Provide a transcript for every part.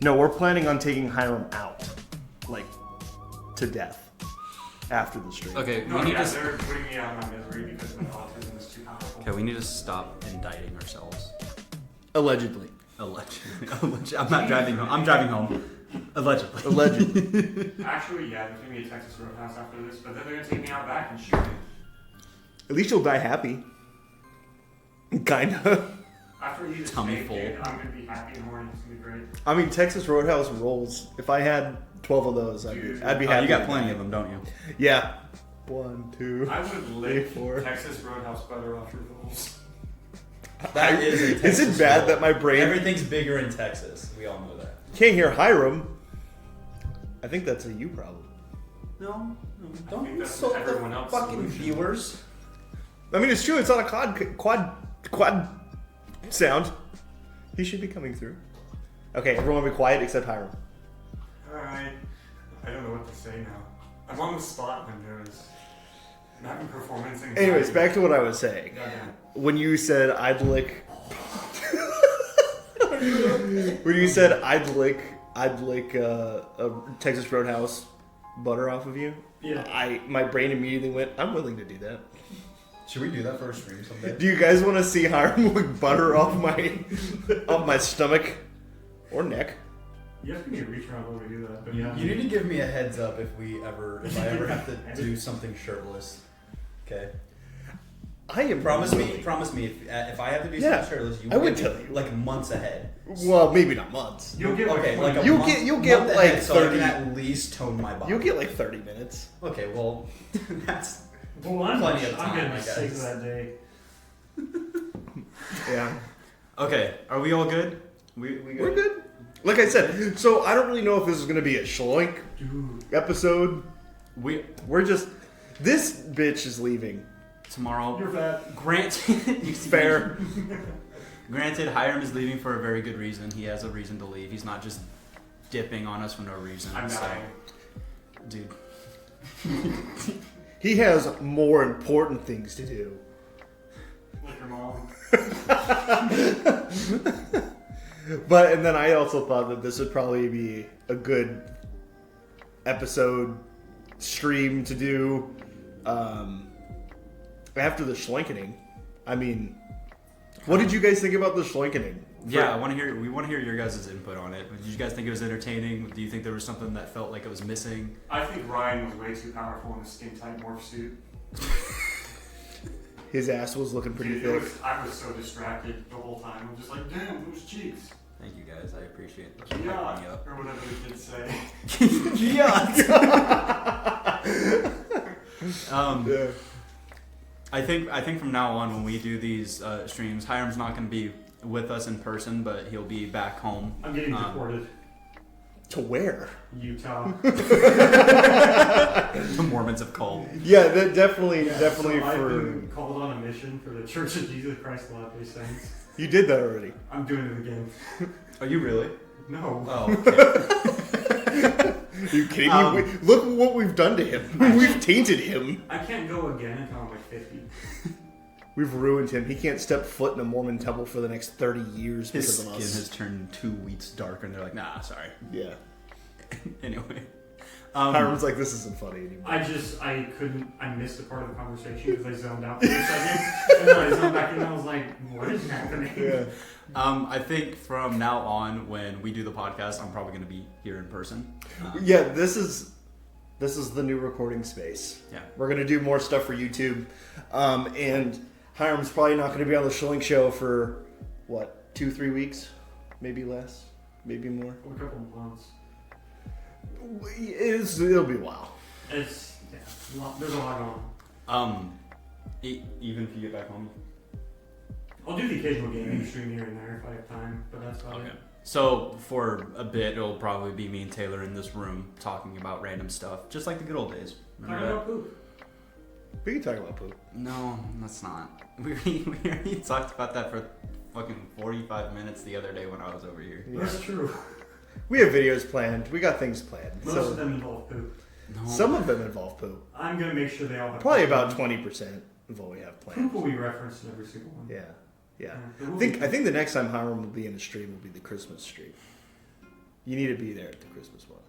No, we're planning on taking Hyrum out, like, to death after the stream. Okay, No, they're putting me out of my misery because my autism is too powerful. Okay, we need to stop indicting ourselves. Allegedly. Allegedly. I'm not driving home. I'm driving home. Allegedly. Actually, yeah, there's gonna be a Texas Roadhouse after this, but then they're gonna take me out back and shoot me. At least you'll die happy. Kinda. After you eat a Tummy steak, full. dude, I'm gonna be happy and horny. It's gonna be great. I mean, Texas Roadhouse rolls. If I had 12 of those, I'd be happy. You got plenty of them, don't you? Yeah. 1, 2. I would lick 4. Texas Roadhouse butter off your rolls. That is a Texas Is it bad roll. that my brain Everything's bigger in Texas. We all know that. can't hear Hyrum? I think that's a you problem. No, think don't that's insult everyone the else's fucking solution. viewers. I mean, it's true. It's on a quad sound. He should be coming through. Okay, everyone be quiet except Hyrum. Alright. I don't know what to say now. I'm on the spot when there's... I'm having performance anxiety. Anyways, back to what I was saying. Goddamn. When you said I'd lick... when you said I'd lick a Texas Roadhouse butter off of you, Yeah. my brain immediately went, I'm willing to do that. Should we do that for a stream someday? Do you guys want to see Hyrum lick butter off my stomach or neck? You have to give me a reach around over to do that, but yeah. You need to give me a heads up if I ever have to do something shirtless. Okay. I am Promise willing. me if I have to do Yeah, something shirtless, you I will would give tell me, you. like months ahead. Well, maybe not months. You'll get Okay, like a You'll month, get- you'll get, month like, ahead so I 30 can at least tone my body. You'll get like 30 minutes. Okay, well, that's Well, I'm plenty of I'm time, gonna I be sick guess. that day. Yeah. Okay, are we all good? We good? We're good. Like I said, so I don't really know if this is going to be a Shloink Dude. episode. We're Just, this bitch is leaving. tomorrow. You're fat. Granted, Fair. Granted, Hyrum is leaving for a very good reason. He has a reason to leave. He's not just dipping on us for no reason. I'm so, dying. dude. He has more important things to do. Like your mom. But, and then I also thought that this would probably be a good episode stream to do after the Schloinkening. I mean, what did you guys think about the Schloinkening? Yeah, we want to hear your guys' input on it. Did you guys think it was entertaining? Do you think there was something that felt like it was missing? I think Ryan was way too powerful in a skin-tight morph suit. His ass was looking pretty Dude, thick. I was so distracted the whole time. I'm just like, damn, those cheeks. Thank you guys. I appreciate it. Yeah. Me up. Or whatever the kids say. Yeah. Yeah. I think from now on when we do these streams, Hyrum's not going to be with us in person, but he'll be back home. I'm getting deported. To where? Utah. The Mormons have called. Yeah, that definitely So I've for... been called on a mission for the Church of Jesus Christ of Latter-day Saints. You did that already. I'm doing it again. Are you really? No. Oh, okay. Are you kidding me? Look what we've done to him. We've tainted him. I can't go again until I'm like 50. We've ruined him. He can't step foot in a Mormon temple for the next 30 years His because skin of us. has turned 2 weeks darker, and they're like, nah, sorry. Yeah. Anyway. Hyram's like, this isn't funny anymore. I missed a part of the conversation because I zoned out for a second. And then I zoned back in and I was like, what is happening? Yeah. I think from now on, when we do the podcast, I'm probably going to be here in person. Yeah, this is the new recording space. Yeah. We're going to do more stuff for YouTube. And Hyram's probably not going to be on the Shloink show for, 2-3 weeks? Maybe less? Maybe more? A couple of months. It'll be a while. There's a lot going on. Even if you get back home. I'll do the occasional gaming stream here and there if I have time, but that's about it. So for a bit, it'll probably be me and Taylor in this room talking about random stuff, just like the good old days. Talking Remember about poop. We can talk about poop. that? No, that's not. We already talked about that for fucking 45 minutes the other day when I was over here. Yeah. That's true. We have videos planned. We got things planned. Most of them involve poop. No. Some of them involve poop. I'm going to make sure they all have Probably poop. about 20% of what we have Poop planned. will be referenced in every single one. Yeah. It will I be think the next time Hyrum will be in a stream will be the Christmas stream. You need to be there at the Christmas one.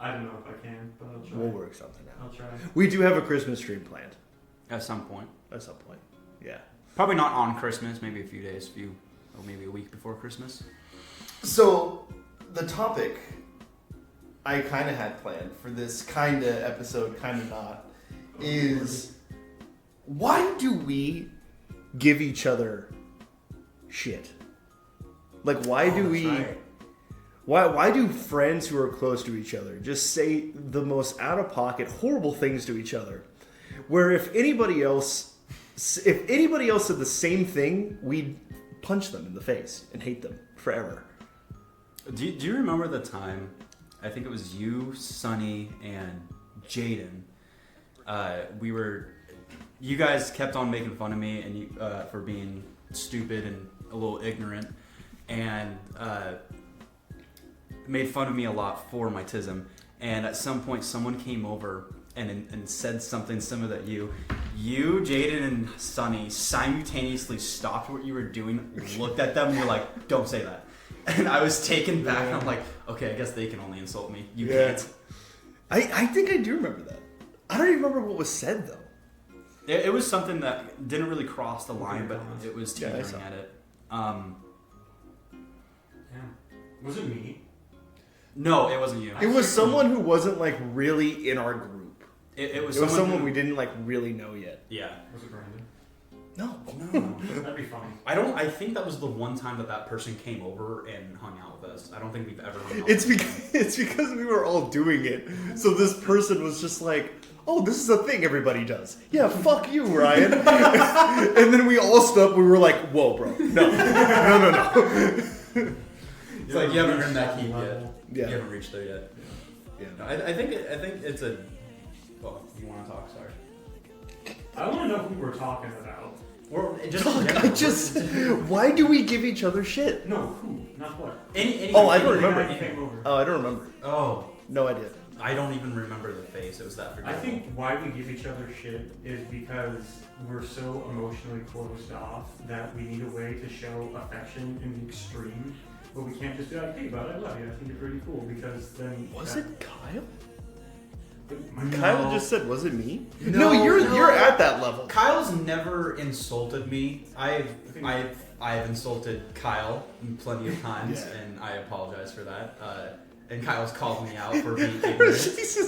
I don't know if I can, but I'll try. We'll work something out. I'll try. We do have a Christmas stream planned At some point. at some point. Yeah. Probably not on Christmas, maybe a few days, or maybe a week before Christmas. So, the topic I kind of had planned for this kind of episode, kind of not, is why do we give each other shit? Like, why do we... Right. Why do friends who are close to each other just say the most out-of-pocket, horrible things to each other? Where if anybody else said the same thing, we'd punch them in the face and hate them forever. Do you remember the time, I think it was you, Sonny, and Jaden, you guys kept on making fun of me and for being stupid and a little ignorant, and made fun of me a lot for my tism. And at some point, someone came over and said something similar that you, Jaden, and Sonny simultaneously stopped what you were doing, looked at them, and were like, "Don't say that." And I was taken back. And I'm like, okay, I guess they can only insult me. You can't. I think I do remember that. I don't even remember what was said though. It was something that didn't really cross the line, but it was Yeah, I teetering saw at it. Yeah. Was it me? No, it wasn't you. It was someone who wasn't like really in our group. It was It was someone who- we didn't like really know yet. Yeah. Was it Brandon? No. That'd be funny. I think that was the one time that person came over and hung out with us. I don't think we've ever hung out It's with because we were all doing it. So this person was just like, "Oh, this is a thing everybody does." Yeah, fuck you, Ryan. And then we all stood up. We were like, "Whoa, bro, no." It's like you haven't earned that keep yet. Yeah. You haven't reached there yet. Yeah. No, I think it's a. Oh, you want to talk? Sorry. I want to know who we're talking about. Or just. Why do we give each other shit? No, who? Not what. Any. Oh, I don't The guy remember. who came over. Oh, I don't remember. Oh, No idea. I don't even remember the face. It was that I forgettable. think why we give each other shit is because we're so emotionally closed off that we need a way to show affection in the extreme. But we can't just be like, "Hey, bud, I love you. I think you're pretty cool," because then Was it Kyle? No. Kyle just said, "Was it me?" No, you're at that level. Kyle's never insulted me. I've insulted Kyle plenty of times, Yeah. and I apologize for that. And Kyle's called me out for being He's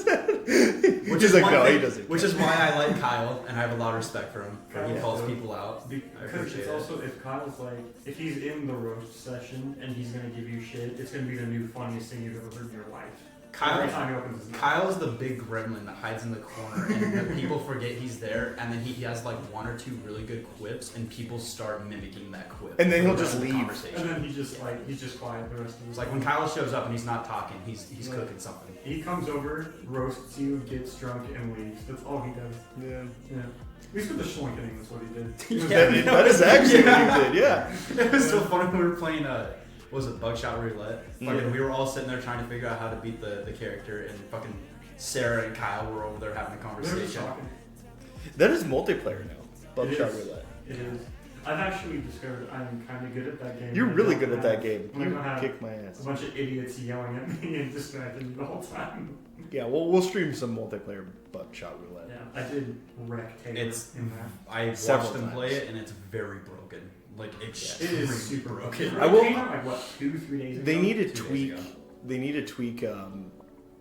ignorant, like, one "No, thing- he doesn't." Which is why I like Kyle, and I have a lot of respect for him. He Kyle, calls so- people out. I Because appreciate it's it. also, if Kyle's like, if he's in the roast session and he's gonna give you shit, it's gonna be the new funniest thing you've ever heard in your life. Every time he opens his mouth. Kyle's the big gremlin that hides in the corner, and then people forget he's there, and then he has like one or two really good quips, and people start mimicking that quip. And then for he'll the just rest of the leave. Conversation. And then he's just quiet the rest of the It's like when Kyle shows up and he's not talking, he's Yeah. cooking something. He comes over, roasts you, gets drunk, and leaves. That's all he does. Yeah. Yeah. At least with the shloinking, that's what he did. Yeah. That is actually what he did. Yeah. It was so funny when we were playing what was it, Bugshot Roulette? Fucking, Yeah. we were all sitting there trying to figure out how to beat the character, and fucking Sarah and Kyle were over there having a They were just conversation. talking. That is multiplayer now. Buckshot It is. roulette. It is. I've actually discovered I'm kind of good at that game. You're I really don't good at that have game. when I You don't have kick my A ass. bunch of idiots yelling at me and distracting me the whole time. Yeah, we'll stream some multiplayer buckshot roulette. Yeah, I did wreck Taylor It's in that. I watched Several them times. play it, and it's very broken. Like It extremely is super broken. I will- It came out like what, 2-3 days ago? They need to 2 days tweak. ago. They need to tweak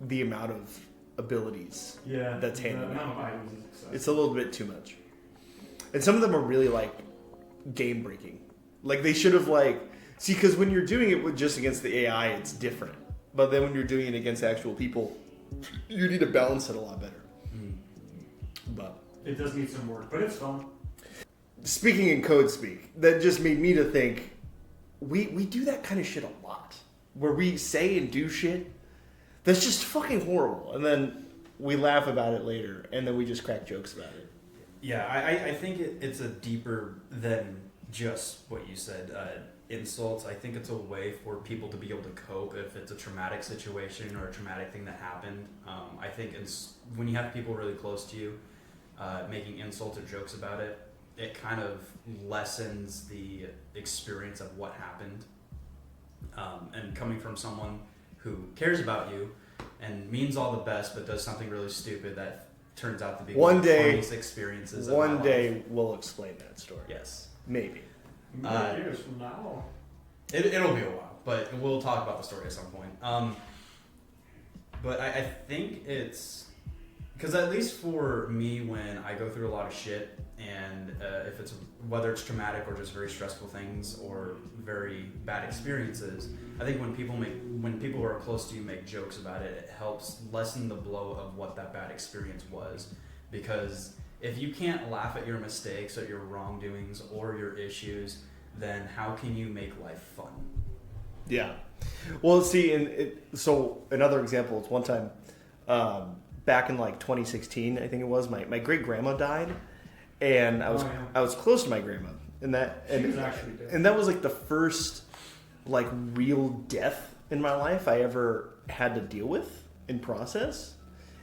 the amount of abilities. Yeah, that's the handed amount out. of items is excessive. It's a little bit too much, and some of them are really like game breaking. Like they should have see, because when you're doing it with just against the AI, it's different. But then when you're doing it against actual people, you need to balance it a lot better. But It does need some work, but it's fun. speaking in code speak, that just made me to think we do that kind of shit a lot, where we say and do shit that's just fucking horrible, and then we laugh about it later, and then we just crack jokes about it. Yeah, I think it's a deeper than just what you said, insults. I think it's a way for people to be able to cope if it's a traumatic situation or a traumatic thing that happened. I think when you have people really close to you making insults or jokes about it, it kind of lessens the experience of what happened. And coming from someone who cares about you and means all the best, but does something really stupid that turns out to be one of the funniest experiences of my One life. day we'll explain that story. Yes. Maybe. Years from now. It'll be a while, but we'll talk about the story at some point. But I think it's because at least for me, when I go through a lot of shit, and if it's whether it's traumatic or just very stressful things or very bad experiences, I think when people who are close to you make jokes about it, it helps lessen the blow of what that bad experience was. Because if you can't laugh at your mistakes or your wrongdoings or your issues, then how can you make life fun? Yeah. Well, see, so another example is one time back in like 2016, I think it was, my great grandma died, and I was close to my grandma, and that was like the first like real death in my life I ever had to deal with and process,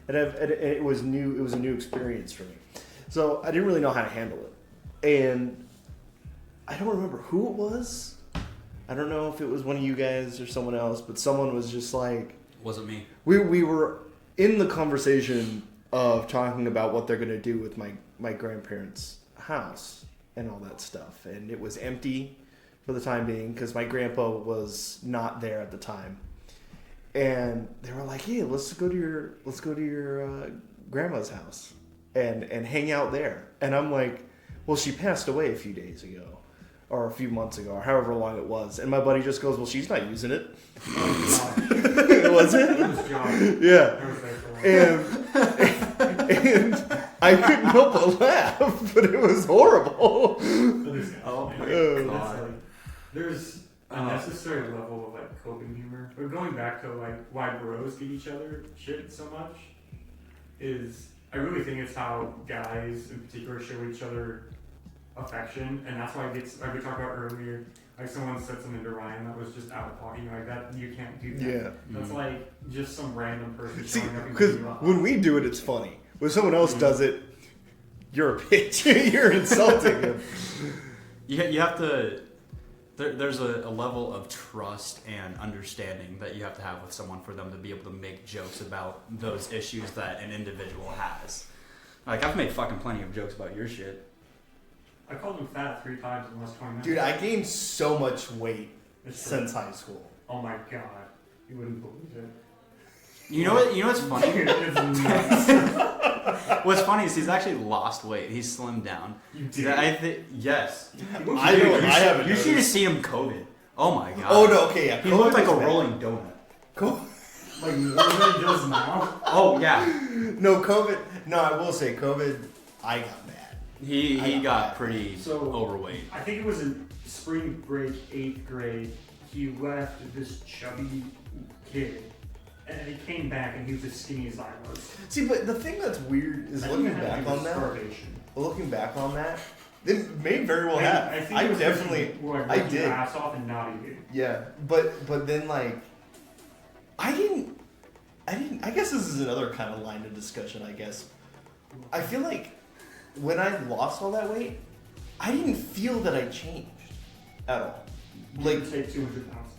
and it was new. It was a new experience for me, so I didn't really know how to handle it, and I don't remember who it was. I don't know if it was one of you guys or someone else, but someone was just like... Wasn't me. We were in the conversation of talking about what they're going to do with my grandparents' house and all that stuff. And it was empty for the time being because my grandpa was not there at the time. And they were like, "Hey, let's go to your grandma's house and hang out there." And I'm like, "Well, she passed away a few days ago. Or a few months ago, or however long it was." And my buddy just goes, "Well, she's not using it." Was it? It was John. Yeah. And I couldn't help but laugh, but it was horrible. Oh my God. like, there's a necessary level of like coping humor. But going back to like why bros give each other shit so much is I really think it's how guys in particular show each other affection, and that's why it gets, like we talked about earlier, like someone said something to Ryan that was just out of pocket, like that, you can't do that. Yeah. That's like just some random person See, showing up and because beating you up. when we do it, it's funny. When someone else does it, you're a bitch. You're insulting him. You have to... There's a level of trust and understanding that you have to have with someone for them to be able to make jokes about those issues that an individual has. Like, I've made fucking plenty of jokes about your shit. I called him fat 3 times in the last 20 minutes. Dude, I gained so much weight It's since high school. Oh my god. You wouldn't believe it. You know what's funny? It's nuts. What's funny is he's actually lost weight. He's slimmed down. You did. Yes. I haven't. You should just see him COVID. Oh my god. Oh no, okay, yeah. He looked like a was bad. rolling donut. Like more than he does now. Oh yeah. No, COVID. No, I will say COVID. I got mad. He got pretty So- overweight. I think it was in spring break, 8th grade. He left this chubby kid, and he came back and he was as skinny as I was. See, but the thing that's weird is I looking think it had to back do with on that. starvation. Looking back on that, it may very well have. I think I it was definitely. like, I working your did. ass off and not eating. Yeah, but then like, I didn't. I guess this is another kind of line of discussion. I guess I feel like when I lost all that weight, I didn't feel that I changed at all. Like Like take 200 pounds.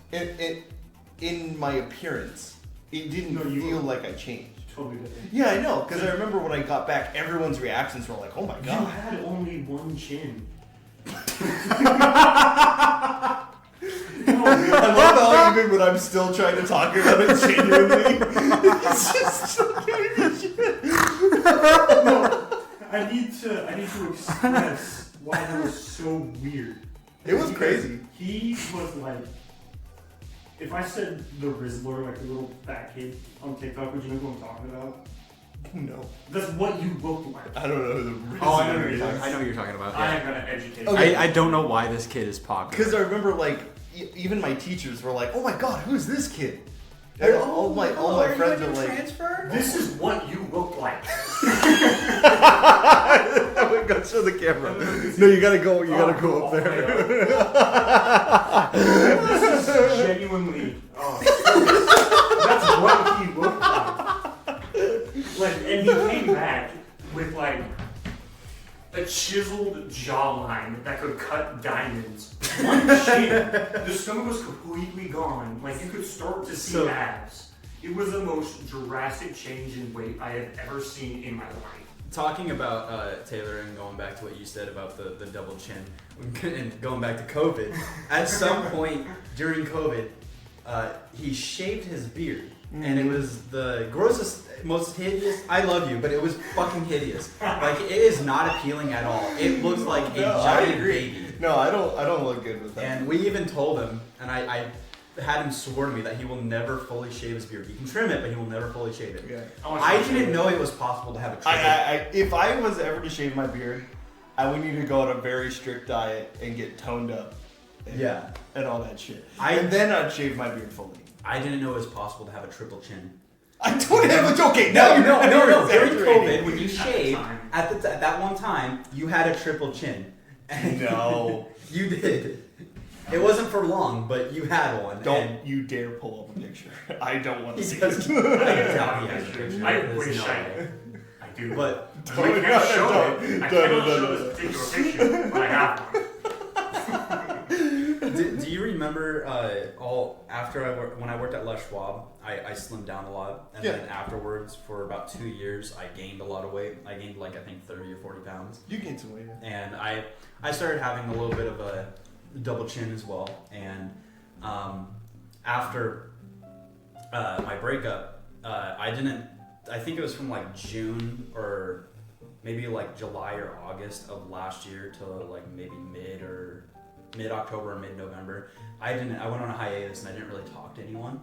in my appearance, it didn't No, you feel were- like I changed. Totally different. Yeah, I know, because I remember when I got back, everyone's reactions were like, "Oh my You god." had only one chin. I love how even when I'm still trying to talk about it genuinely, it's just No, I need to express why that was so weird. It was crazy. He was like, if I said the Rizzler, like the little fat kid on TikTok, would you know who I'm talking about? No, That's what you look like. I don't know who the. Oh, I know what you're talking about. I Yeah. am gonna educate Okay. you. I don't know why this kid is popular. Because I remember like even my teachers were like, "Oh my god, who's this kid?" And all my friends are like, This is what you look like. "Go show the camera." No, you gotta go. You gotta go up there. This is genuinely. That's what he looked like. Like, and he came back with like a chiseled jawline that could cut diamonds. One chin, the stomach was completely gone. Like, you could start to see abs. It was the most drastic change in weight I have ever seen in my life. Talking about Taylor and going back to what you said about the double chin and going back to COVID, at some point during COVID, he shaved his beard. And it was the grossest, most hideous. I love you, but it was fucking hideous. Like, it is not appealing at all. It looks like a giant baby. No, I don't look good with that. And we even told him, and I had him swear to me that he will never fully shave his beard. He can trim it, but he will never fully shave it. Yeah. I didn't know it was possible to have a trim. If I was ever to shave my beard, I would need to go on a very strict diet and get toned up. And all that shit. And then I'd shave my beard fully. I didn't know it was possible to have a triple chin. I don't have a okay. No. During COVID, when you shaved at that one time, you had a triple chin. No, you did. It wasn't for long, but you had one. Don't you dare pull up a picture. I don't want to see this. it. I doubt he has a picture. I wish I do. But I can't show it. I cannot show this particular picture, but I have one. Do you remember when I worked at Les Schwab, I slimmed down a lot, and then afterwards for about 2 years I gained a lot of weight. I gained like I think 30 or 40 pounds. You gained some weight. And I started having a little bit of a double chin as well. And after my breakup, I think it was from like June or maybe like July or August of last year to like maybe mid-October or mid-November. I went on a hiatus and I didn't really talk to anyone.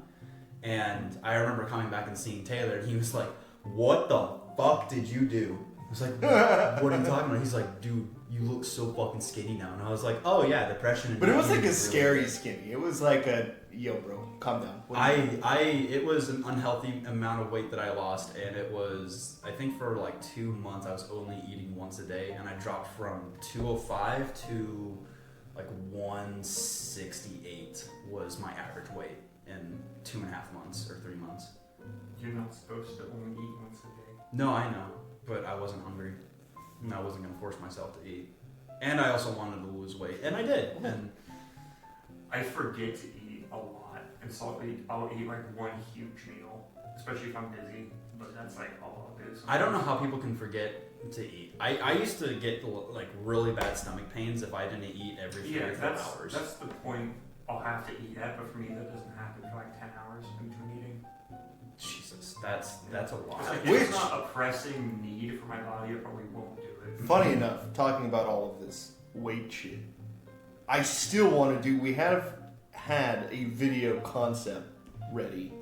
And I remember coming back and seeing Taylor, and he was like, "What the fuck did you do?" I was like, "What are you talking about?" He's like, "Dude, you look so fucking skinny now." And I was like, "Oh yeah, depression." But it was like a scary skinny. It was like a, yo bro, calm down. It was an unhealthy amount of weight that I lost, and it was, I think for like 2 months I was only eating once a day, and I dropped from 205 to like 168 was my average weight in 2.5 months or 3 months. You're not supposed to only eat once a day. No, I know, but I wasn't hungry, and I wasn't gonna force myself to eat. And I also wanted to lose weight, and I did. And I forget to eat a lot, and so I'll eat like one huge meal, especially if I'm busy. But that's like all I'll do. Sometimes. I don't know how people can forget to eat. I used to get like really bad stomach pains if I didn't eat every 3 or 4 hours. That's the point. I'll have to eat that, but for me that doesn't happen for like 10 hours in between eating. Jesus, that's a lot. Like, if it's not a pressing need for my body, I probably won't do it. Funny enough, talking about all of this weight shit, I still want to do. We have had a video concept ready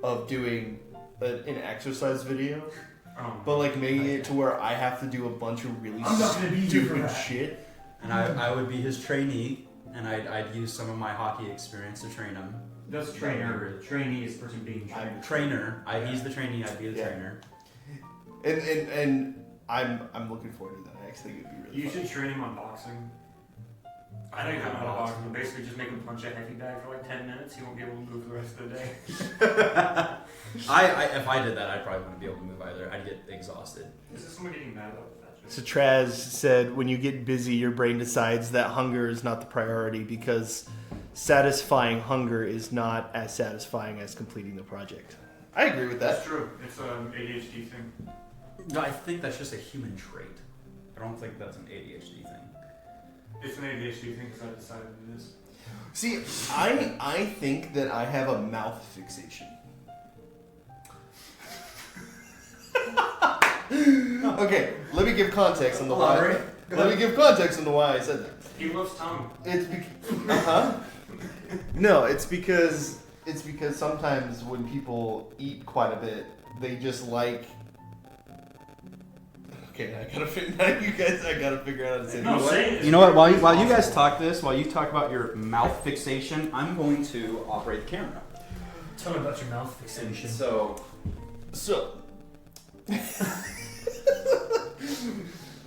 of doing an exercise video, but like making it to where I have to do a bunch of really stupid shit. And I would be his trainee, and I'd use some of my hockey experience to train him. That's trainer. Trainee is the person being trained. I'm trainer. He's the trainee. I'd be the trainer. And I'm looking forward to that. I actually think it'd be really. You fun. should train him on boxing. I know you know how to box, but basically just make him punch a heavy bag for like 10 minutes. He won't be able to move the rest of the day. If I did that, I probably wouldn't be able to move either. I'd get exhausted. Is this someone getting mad about that? So Traz said, when you get busy, your brain decides that hunger is not the priority because satisfying hunger is not as satisfying as completing the project. I agree with that. That's true. It's an ADHD thing. No, I think that's just a human trait. I don't think that's an ADHD thing. It's an ADHD thing because I decided it is. See, I think that I have a mouth fixation. Okay, let me give context on the why. Let me give context on the why I said that. He loves tongue. It's No, it's because sometimes when people eat quite a bit, they just like. Okay, I gotta figure out how to say this. You know what? While you guys talk while you talk about your mouth fixation, I'm going to operate the camera. Tell me about your mouth fixation. So.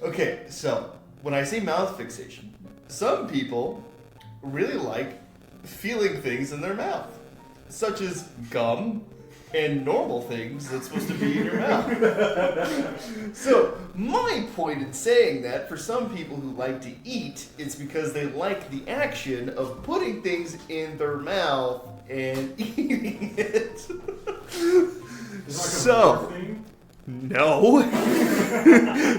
Okay, so when I say mouth fixation, some people really like feeling things in their mouth, such as gum and normal things that's supposed to be in your mouth. So, my point in saying that, for some people who like to eat, it's because they like the action of putting things in their mouth and eating it. So, no.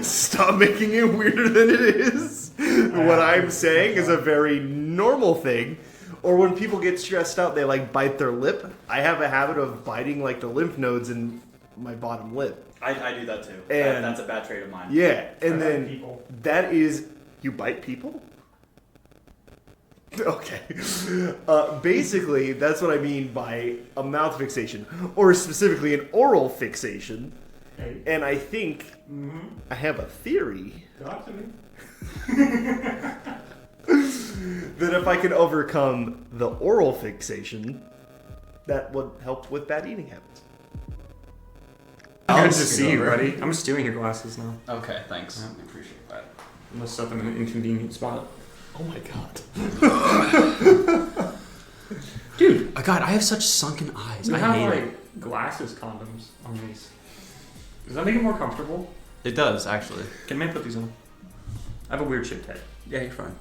Stop making it weirder than it is. What I'm saying is a very normal thing. Or when people get stressed out, they like bite their lip. I have a habit of biting like the lymph nodes in my bottom lip. I do that too. And that's a bad trait of mine. Yeah, and I then bite people. that is, you bite people? Okay. Basically, that's what I mean by a mouth fixation, or specifically an oral fixation. Hey. And I think I have a theory Talk to me. that if I can overcome the oral fixation, that would help with bad eating habits. Good to see you, buddy. I'm stealing your glasses now. Okay, thanks. I appreciate that. I'm gonna set them in an inconvenient spot. Oh my god. Dude, God, I have such sunken eyes. We I have hate like it. glasses condoms on these. Does that make it more comfortable? It does, actually. Can I put these on? I have a weird shaped head. Yeah, you're fine.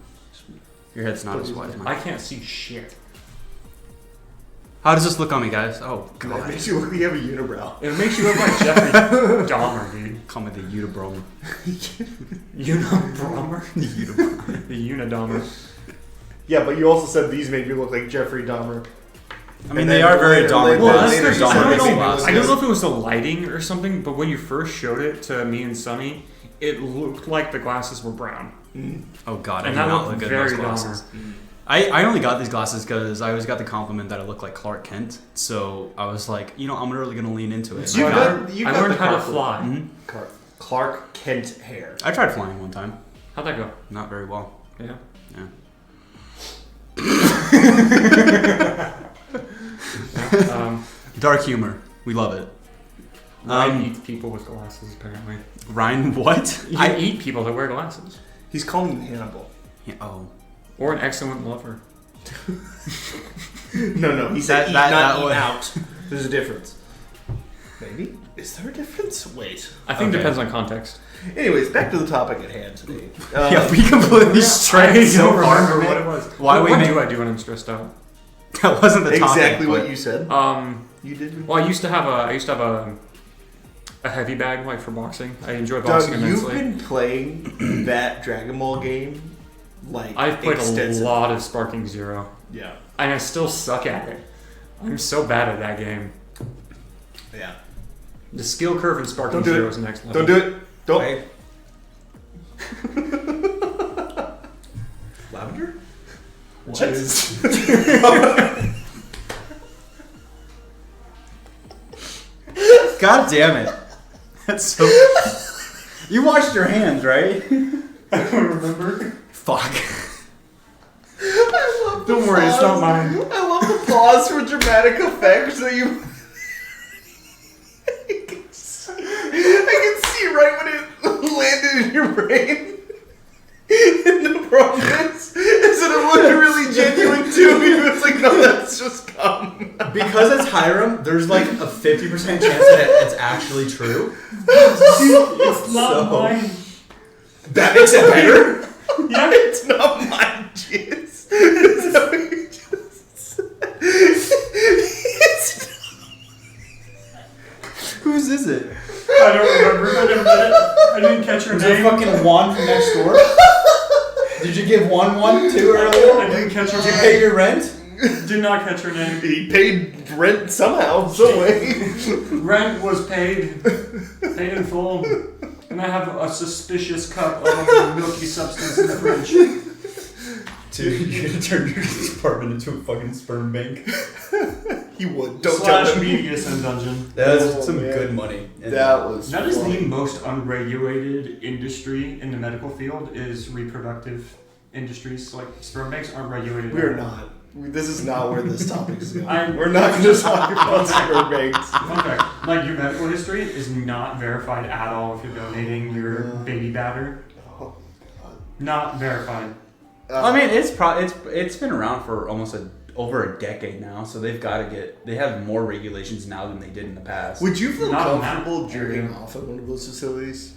Your head's not as wide as I mine. can't see shit. How does this look on me, guys? Oh, That God. makes you look like you have a unibrow. It makes you look like Jeffrey Dahmer, dude. Call me the Unibromer. Unabromer? The Unadahmer. Yeah, but you also said these made me look like Jeffrey Dahmer. I mean, they are very dominant. Well, Later that's you I said don't they made me know. look I don't know like- if it was the lighting or something, but when you first showed it to me and Sunny, it looked like the glasses were brown. Oh, God, I And do that not looked look good in very those glasses. I only got these glasses because I always got the compliment that I look like Clark Kent. So I was like, I'm really going to lean into it. You I got, you I got learned the how to compliment. fly. Mhm. Clark Kent hair. I tried flying one time. How'd that go? Not very well. Yeah. Yeah. Dark humor. We love it. Ryan eats people with glasses, apparently. Ryan, what? I eat people that wear glasses. He's calling you Hannibal. Yeah, oh. Or an excellent lover. No, he said That- eat, that- not that eat was- out. There's a difference. Maybe? Is there a difference? Wait. I think it Okay. depends on context. Anyways, back to the topic at hand today. Yeah, we completely strayed so don't far remember from what it. it was. Why what we do I do when I'm stressed out? That wasn't the topic. exactly what but- you said. You You did. Well, I used to have a heavy bag like for boxing. I enjoy Doug, boxing you've immensely. been playing that Dragon Ball game like I've played a extensively. lot of Sparking Zero, Yeah. and I still suck at it. I'm so bad at that game. Yeah. The skill curve in Sparking Don't do Zero it. is next level. Don't do it. Don't. Wait. Lavender? God damn it. That's so... You washed your hands, right? I don't remember. Fuck. I love the Don't worry, it's pause. not mine. I love the pause for dramatic effect so you. I can see right when it landed in your brain. And the problem is that it looked really genuine too. It was like, no, that's just cum. Because it's Hyrum, there's like a 50% chance that it's actually true. It's not So- mine. That makes it better. Yeah. It's not my jizz. Is that what you just said? It's Whose is it? I don't remember. I never did it. I didn't catch her Was it name. fucking Juan from next door? Did you give Juan one too I earlier? didn't catch her Did you name. pay your rent? Did not catch her name. He paid rent somehow, some way. Rent was paid in full, and I have a suspicious cup of a milky substance in the fridge. Dude, you're gonna turn your apartment into a fucking sperm bank. He would. Don't tell Slash him. BDSM dungeon. That's Oh, some man. good money. And That was. That is the funny. most unregulated industry in the medical field. Is reproductive industries like sperm banks aren't regulated. We're at all. not. This is not where this topic is going. I'm- We're not going to talk about sperm banks. Fun fact, like your medical history is not verified at all if you're donating your baby batter. Oh, Not verified. I mean, it's been around for almost over a decade now, so they have more regulations now than they did in the past. Would you feel Not in comfortable that jerking area. off at one of those facilities?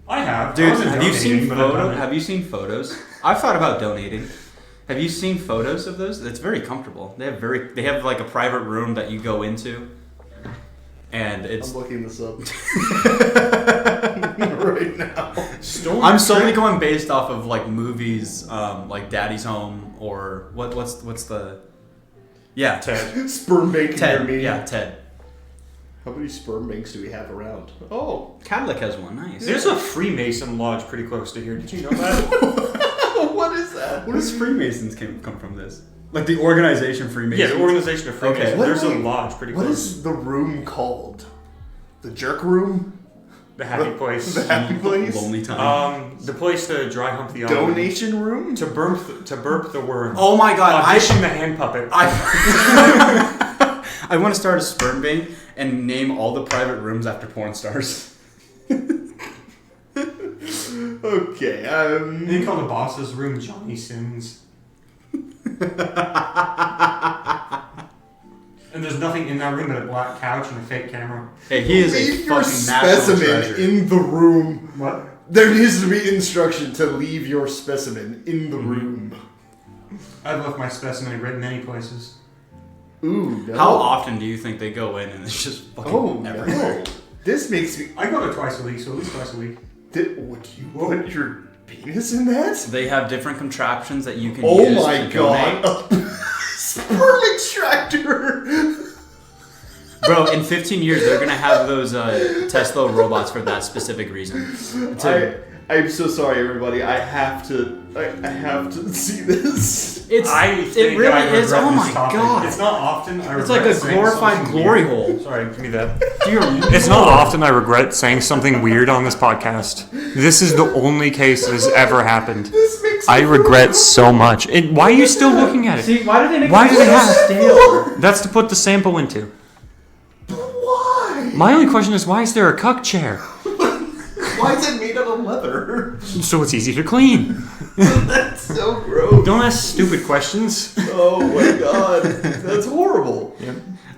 I have. Dude, I wasn't have you donating, seen but I've done photos? it. Have you seen photos? I've thought about donating. Have you seen photos of those? It's very comfortable. They have like a private room that you go into, and it's. I'm looking this up right now. I'm solely going based off of like movies, like Daddy's Home or what's the. Yeah, Ted. Sperm bank near me. Yeah, Ted. How many sperm banks do we have around? Oh, Cadillac has one. Nice. There's a Freemason lodge pretty close to here. Did you know that? What is that? What does Freemasons come from this? Like the organization Freemasons? Yeah, the organization of Freemasons. Okay. There's a Wait, lodge pretty What close. is the room called? The jerk room? The happy place. The happy place? Lonely time. The place to dry hump the almond. Donation room? To burp the worm. Oh my god! Audition the hand puppet. I want to start a sperm bank and name all the private rooms after porn stars. Okay, They call the boss's room Johnny Sins. And there's nothing in that room but a black couch and a fake camera. Hey, he is leave a your fucking national specimen treasure. in the room. What? There needs to be instruction to leave your specimen in the room. I've left my specimen in many places. Ooh, no. How often do you think they go in and it's just fucking Oh, everywhere? no. This makes me... I go there twice a week, so at least twice a week. Would you put your penis in that? They have different contraptions that you can Oh use my to donate. god. Sperm extractor! Bro, in 15 years, they're going to have those Tesla robots for that specific reason. I'm so sorry, everybody. I have to see this. It really is. Oh my god. It's not often I It's regret like a saying glorified something glory weird. hole. Sorry, give me that. Dear It's not often I regret saying something weird on this podcast. This is the only case that has ever happened. This makes I me regret so much. Why are you still looking at it? See, why do they make Why it do they so have- stale? That's to put the sample into. But why? My only question is, why is there a cuck chair? Why is it made out of leather? So it's easy to clean. That's so gross. Don't ask stupid questions. Oh my god. That's horrible.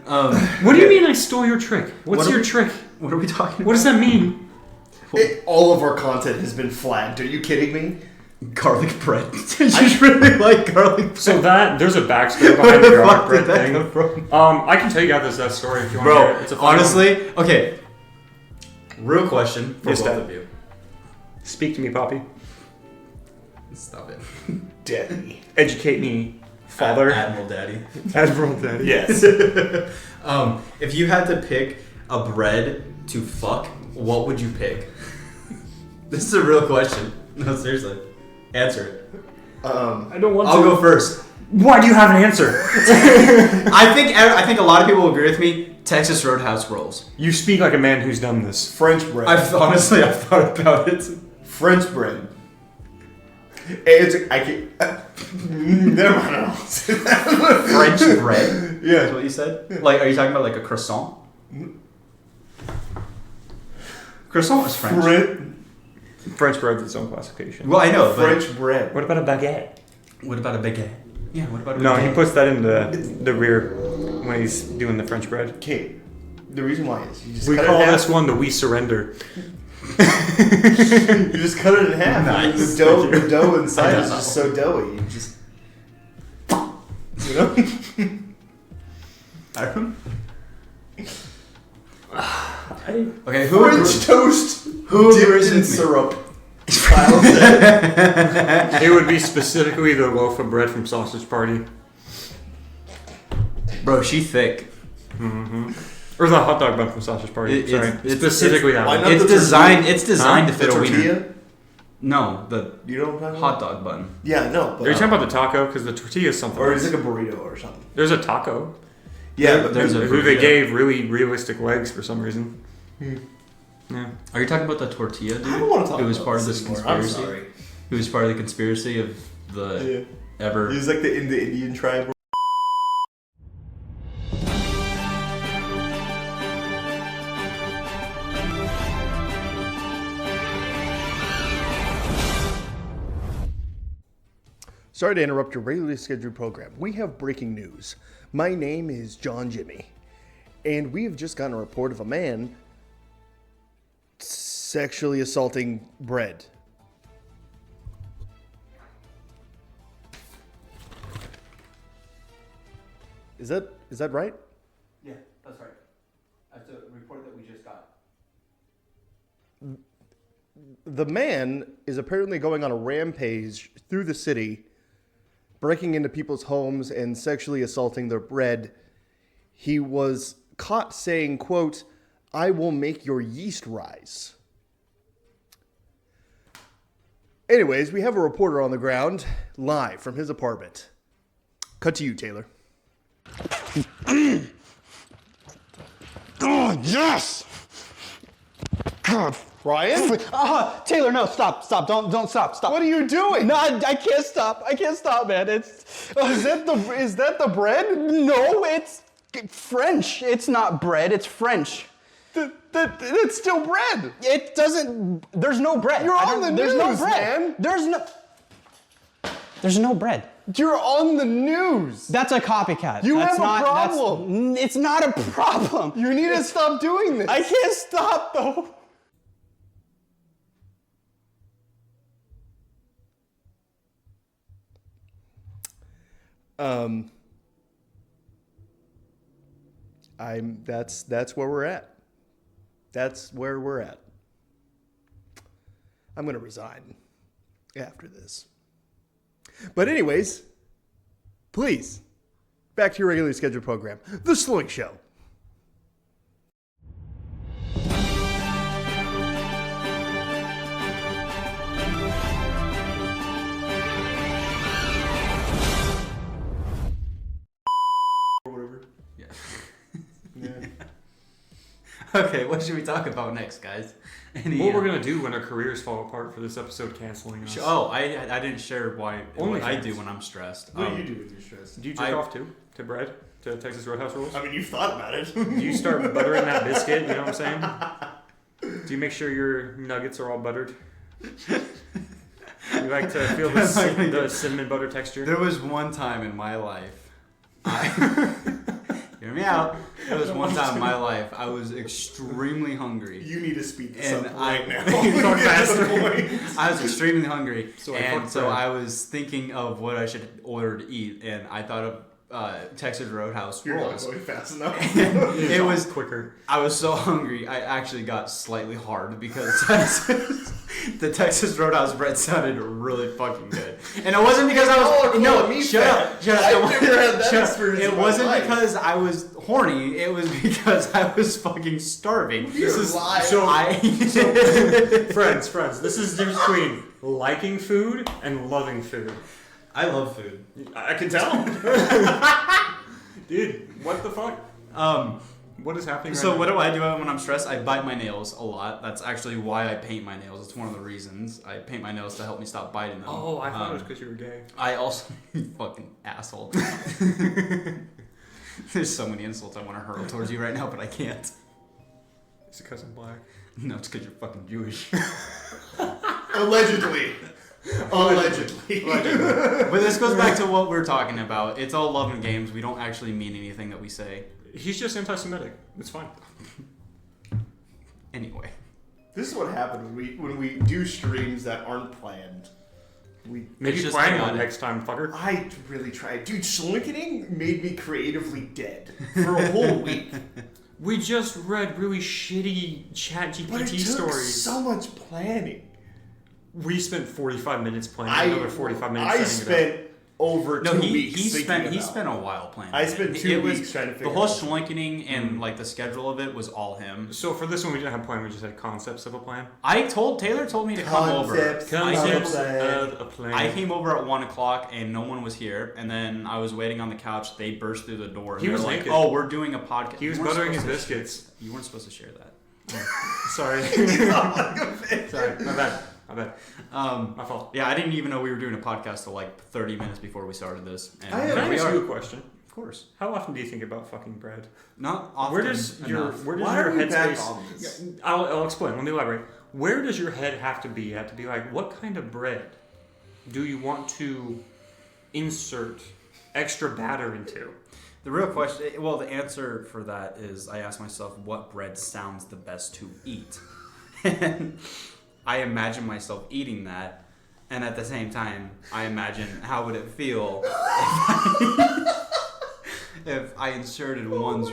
What do you mean I stole your trick? What's What are your we- trick? What are we talking about? What does that mean? All of our content has been flagged. Are you kidding me? Garlic bread. Did you really like garlic bread? So there's a backstory Where behind the the garlic fuck bread did that thing. come from? I can tell you guys that story if you want to hear Bro, it. It's a fun honestly, okay. Real question for Yes, both Dad. of you. one. Speak to me, Poppy. Stop it. Daddy. Educate me, Father. Admiral Daddy. Admiral Daddy. Yes. If you had to pick a bread to fuck, what would you pick? This is a real question. No, seriously. Answer it. I don't want I'll go first. Why do you have an answer? I think a lot of people will agree with me. Texas Roadhouse rolls. You speak like a man who's done this. French bread. I've thought about it. French bread. I can. Never mind. I won't say that. French bread. Yeah. That's what you said. Like, are you talking about like a croissant? Croissant is French. French bread's its own classification. Well, I know. French bread. What about a baguette? What about a baguette? Yeah. What about a No, baguette? he puts that in the rear when he's doing the French bread. Okay. The reason why is you just We cut call it in half. this one the We Surrender. You just cut it in half. Nice. The dough inside is just so doughy. You just. You know? Hyrum? Okay, who French toast. Who dipped agrees in with me? syrup. Kyle said. It would be specifically the loaf of bread from Sausage Party. Bro, she thick. Or the hot dog bun from Sausage Party. Sorry. Specifically that why one. not It's the designed. tortilla? It's designed to The fit a wiener. tortilla? No, the You know what I'm talking hot about? dog bun. Yeah, no. But, Are you talking about the taco? Because the tortilla is something or else. is it like a burrito or something? There's a taco. Yeah, but there's a Who they burrito. gave really realistic legs for some reason. Yeah. Are you talking about the tortilla, dude? I don't want to talk It was about part of this this anymore. I'm conspiracy. sorry. It was part of the conspiracy of the ever. He's like the Indian tribe. Sorry to interrupt your regularly scheduled program. We have breaking news. My name is John Jimmy, and we have just gotten a report of a man sexually assaulting bread. Is that right? Yeah, that's right. That's a report that we just got. The man is apparently going on a rampage through the city, breaking into people's homes and sexually assaulting their bread. He was caught saying, quote, "I will make your yeast rise." Anyways, we have a reporter on the ground, live from his apartment. Cut to you, Taylor. Oh, yes! God. Ryan? Taylor, no, stop, don't stop. What are you doing? No, I can't stop, man. It's Is that the bread? no, it's French. It's not bread. It's French. It's still bread. It doesn't. There's no bread. You're I on don't- the There's no news, bread. man. There's no bread. You're on the news. That's a copycat. You That's have a not, problem. It's not a problem. You need to stop doing this. I can't stop though. That's where we're at. That's where we're at. I'm gonna resign after this. But anyways, please, back to your regularly scheduled program, The Shloink Show. Okay, what should we talk about next, guys? What we're gonna do when our careers fall apart for this episode canceling us? Oh, I didn't share what I OnlyFans. do when I'm stressed. What do you do with your stress? Do you jerk off too? To bread? To Texas Roadhouse rules? I mean, you've thought about it. Do you start buttering that biscuit? You know what I'm saying? Do you make sure your nuggets are all buttered? You like to feel the cinnamon butter texture? There was one time in my life, hear me out. There was one time in my life I was extremely hungry. You need to speak to And something I- right now. Talk faster. I was extremely hungry, So I and fucked so bread. I was thinking of what I should order to eat, and I thought of Texas Roadhouse You're not rolls. going fast enough. It was quicker. I was so hungry, I actually got slightly hard because the Texas Roadhouse bread sounded really fucking good. And it wasn't because I was shut up. I've never had that Shut up. experience It in my wasn't life. because I was horny. It was because I was fucking starving. You're lying. Friends, this is the difference between liking food and loving food. I love food. I can tell. Dude, what the fuck? What is happening right So now? what do I do when I'm stressed? I bite my nails a lot. That's actually why I paint my nails. It's one of the reasons I paint my nails to help me stop biting them. Oh, I thought it was because you were gay. I also you fucking asshole. There's so many insults I want to hurl towards you right now, but I can't. It's because I'm black. No, it's because you're fucking Jewish. Allegedly. Allegedly. But this goes back to what we're talking about. It's all love and games. We don't actually mean anything that we say. He's just anti-Semitic. It's fine. Anyway. This is what happened when we do streams that aren't planned. Maybe It's just plan chaotic. one next time, fucker. I really tried. Dude, shlinking made me creatively dead for a whole week. We just read really shitty chat But it GPT took stories. so much planning. We spent 45 minutes planning, another 45 minutes I setting it up. spent over 2 weeks he thinking spent about a while planning. I spent it. 2 It was- weeks trying to figure The whole out. shlinking and like the schedule of it was all him. So for this one, we didn't have a plan. We just had concepts of a plan. Taylor told me to come over. Concepts. Concepts Concepts. of a plan. I came over at 1:00 and no one was here, and then I was waiting on the couch. They burst through the door. And He they was were like, naked. "Oh, we're doing a podcast." He was You weren't buttering his supposed to biscuits. share- You weren't supposed to share that. Sorry. Sorry. My bad. My fault. Yeah, I didn't even know we were doing a podcast till like 30 minutes before we started this. And I Can have- I here we ask are. you a question? Of course. How often do you think about fucking bread? Not often. Where does your enough. Why are we back headspace? on this? I'll explain. Let me elaborate. Where does your head have to be? Have to be like, what kind of bread do you want to insert extra batter into? The real question, well, the answer for that is I ask myself what bread sounds the best to eat. And I imagine myself eating that, and at the same time, I imagine how would it feel if I inserted one's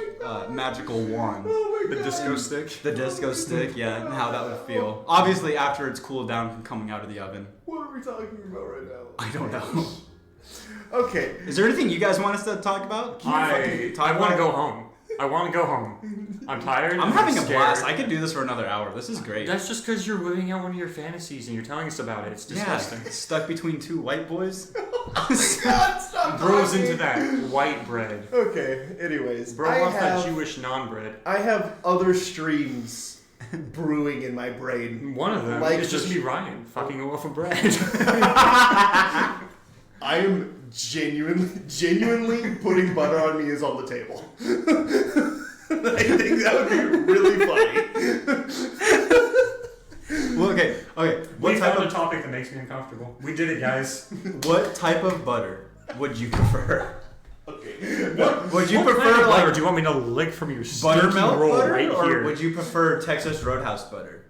magical wand. The disco stick? The disco stick, yeah, and how that would feel. Obviously, after it's cooled down from coming out of the oven. What are we talking about right now? I don't know. Okay. Is there anything you guys want us to talk about? I want to go home. I want to go home. I'm tired. I'm having a scared. blast. I could do this for another hour. This is great. That's just because you're living out one of your fantasies and you're telling us about it. It's disgusting. Yeah, stuck between two white boys. Oh my God, stop Bros talking. into that white bread. Okay, anyways. Bro wants that Jewish non-bread. I have other streams brewing in my brain. One of them Like is just the- me, Ryan, fucking a loaf of bread. I am genuinely putting butter on me is on the table. I think that would be really funny. Well, okay. We found a topic that makes me uncomfortable. We did it, guys. What type of butter would you prefer? Okay. Would you What kind prefer of butter like do you want me to lick from your buttermilk roll butter, right or here? would you prefer Texas Roadhouse butter?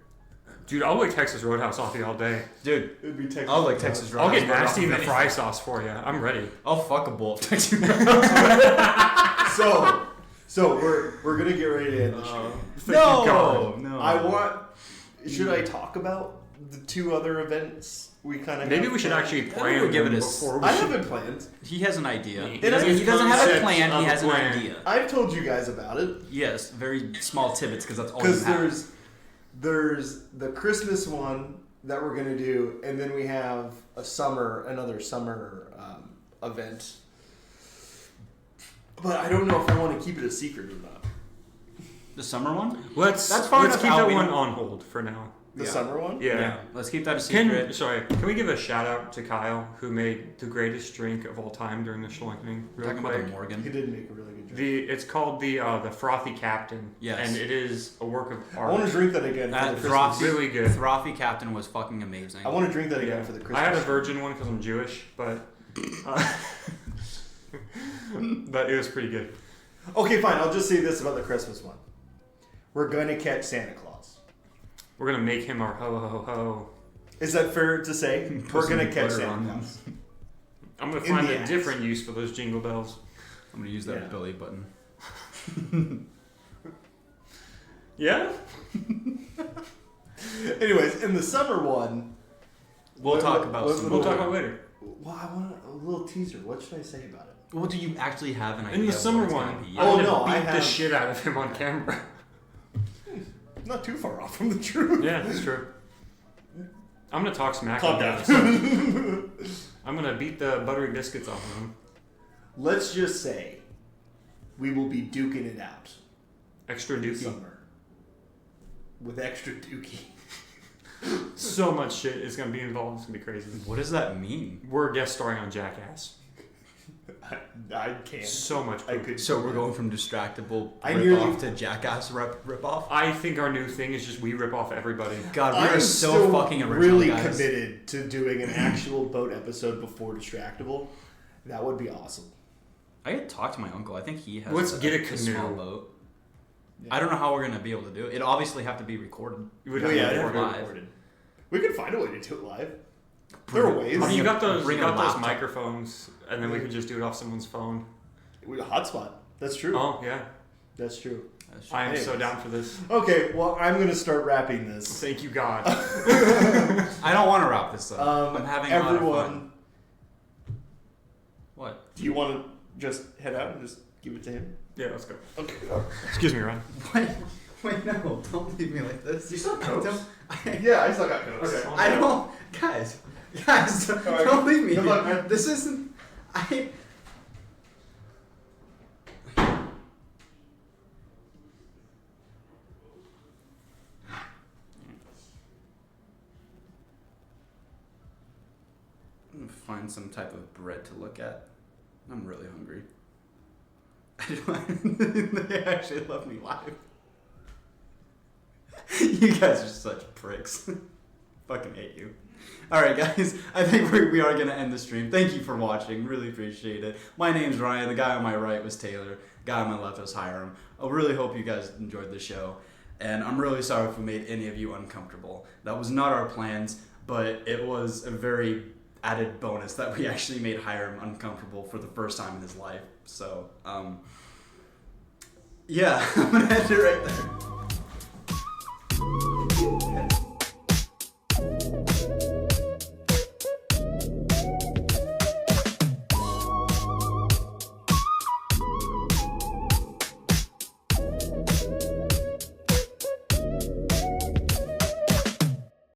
Dude, I'll lick Texas Roadhouse off you all day. Dude, It'd be Texas. I'll like Texas I'll Roadhouse get butter nasty in the off of fry anything. sauce for you. I'm ready. I'll fuck a bowl of Texas Roadhouse. So we're gonna get ready to end the show. God. No. I want. Should I talk about the two other events we kind of? Maybe we should actually plan would give them it a before we I should. haven't planned. He has an idea. He He doesn't have a concept plan. of He a has an plan. idea. I've told you guys about it Yes, very small tidbits because that's all you because have. there's the Christmas one that we're gonna do, and then we have another summer event. But I don't know if I want to keep it a secret or not. The summer one? Let's That's far let's enough keep out, that we one don't- on hold for now. The Yeah. summer one? Yeah. Let's keep that a secret. Can we give a shout out to Kyle who made the greatest drink of all time during the shloinking? Real Talking about quick. the He Morgan. did make a really good job. It's called the Frothy Captain. Yes. And it is a work of I want to art. drink that again for That the Christmas. frothy, Really good. frothy Captain was fucking amazing. I want to drink that again Yeah. for the Christmas. I had a virgin one because I'm Jewish, but but it was pretty good. Okay, fine. I'll just say this about the Christmas one. We're going to catch Santa Claus. We're gonna make him our ho ho ho. Is that fair to say? Put We're some going to catch butter Santa on them. Claus. I'm gonna In find the a ass. different use for those jingle bells. I'm gonna use that Yeah. belly button. Yeah. Anyways, in the summer one, We'll talk about what- some We'll more. talk about it later. well, I want a little teaser. What should I say about it? Well, do you actually have an idea? In the of summer what it's one, gonna be? I'm Oh, gonna no, I beat the have- shit out of him on camera. Not too far off from the truth. Yeah, that's true. I'm gonna talk smack. Calm on down. him. I'm gonna beat the buttery biscuits off of him. Let's just say we will be duking it out Extra this dookie. summer with extra dookie. So much shit is gonna be involved. It's gonna be crazy. What does that mean? We're guest starring on Jackass. I can't. So much. I Poop. could. So we're going from distractible I rip nearly- off to Jackass rip off. I think our new thing is just we rip off everybody. God, we I'm are so still fucking original, really guys. committed to doing an actual boat episode before Distractable. That would be awesome. I could talk to my uncle. I think he has. Let's get a small canoe. boat. I don't know how we're gonna be able to do it. It obviously have to be recorded. You would Oh, have yeah, to it'd record have to be live. recorded. We could find a way to do it live. There are ways. I mean, you got Bring those. a You got those laptop. microphones, and then we could just do it off someone's phone. We hotspot. That's true. Oh yeah, That's true. That's I am so Anyways. down for this. Okay, well, I'm going to start wrapping this. Thank you, God. I don't want to wrap this up. I'm having a lot of everyone, fun. What? do you want to just head out and just give it to him? Yeah, let's go. Okay. Excuse me, Ron. Wait, no! Don't leave me like this. You still Yeah, I still got notes. Okay. I don't, guys. Don't leave me. Good luck, man. This isn't. I. I'm gonna find some type of bread to look at. I'm really hungry. They actually love me live. You guys are such pricks. Fucking hate you. All right, guys. I think we are going to end the stream. Thank you for watching. Really appreciate it. My name's Ryan. The guy on my right was Taylor. The guy on my left was Hyrum. I really hope you guys enjoyed the show. And I'm really sorry if we made any of you uncomfortable. That was not our plans, but it was a very added bonus that we actually made Hyrum uncomfortable for the first time in his life. So, yeah, I'm going to end it right there.